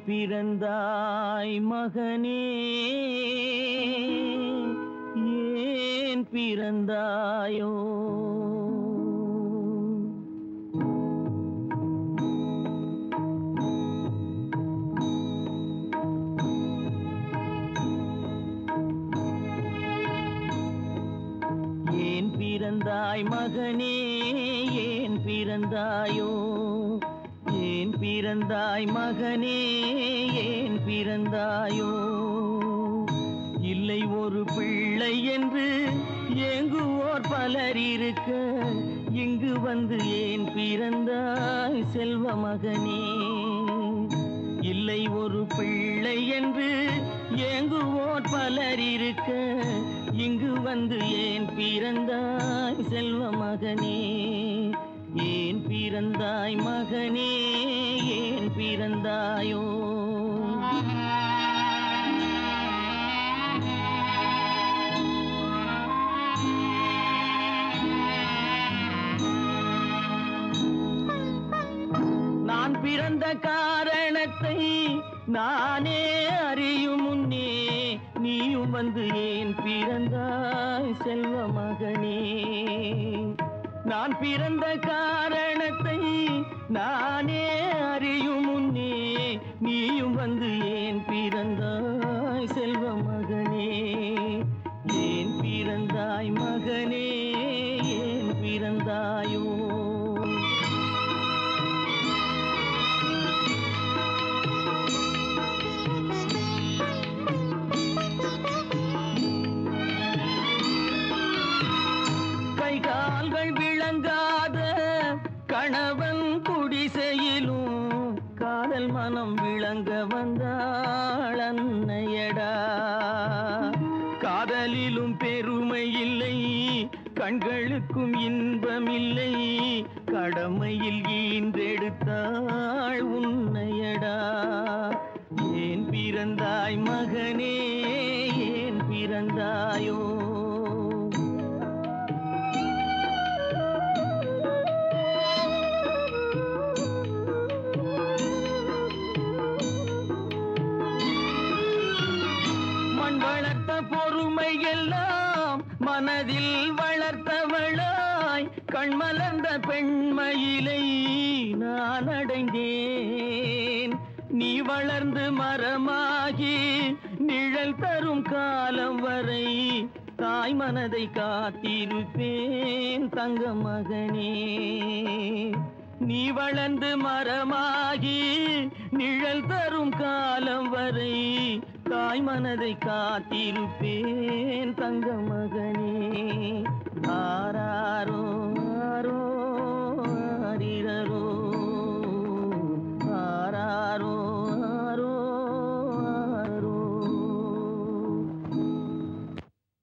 பிறந்தாய் மகனே, ஏன் பிறந்தாயோ? ஏன் பிறந்தாய் மகனே, ஏன் பிறந்தாயோ? ஏன் பிறந்தாய் மகனே, ஏன் பிறந்தாயோ? இல்லை ஒரு பிள்ளை என்று ஏங்குவோர் பலர் இருக்க, இங்கு வந்து ஏன் பிறந்தாய் செல்வ மகனே? இல்லை ஒரு பிள்ளை என்று ஏங்குவோர் பலர் இருக்க, இங்கு வந்து ஏன் பிறந்தாய் செல்வ மகனே? ஏன் பிறந்தாய் மகனே, ஏன் பிறந்தாயோ? நான் பிறந்த காரணத்தை நானே அறியும் முன்னே, நீயும் வந்து ஏன் பிறந்தாய் செல்வ மகனே? நான் பிறந்த காரணத்தை நானே அறியும் முன்னே, நீயும் வந்து ஏன் பிறந்தாய் செல்வ மகனே? ஏன் பிறந்தாய் மகனே, ஏன் பிறந்தாயோ? கால்கள் விளங்காத கணவன் குடிசையிலும் காதல் மனம் விளங்க வந்தாள் அன்னையடா. காதலிலும் பெருமை இல்லை, கண்களுக்கும் இன்பமில்லை, கடமையில் ஈன்றெடுத்தாள் உன்னையடா. ஏன் பிறந்தாய் மகனே, ஏன் பிறந்தாயோ? வளர்த்த பொறுமை எல்லாம் மனதில் வளர்த்தவளாய், கண்மலர்ந்த பெண்மயிலை நான் அடைந்தேன். நீ வளர்ந்து மரமாகி நிழல் தரும் காலம் வரை தாய் மனதை காத்திருப்பேன் தங்க மகனே. நீ வளர்ந்து மரமாகி நிழல் தரும் காலம் வரை தாய் மனதை காத்திருப்பேன் தங்க மகனே. ஆராரோ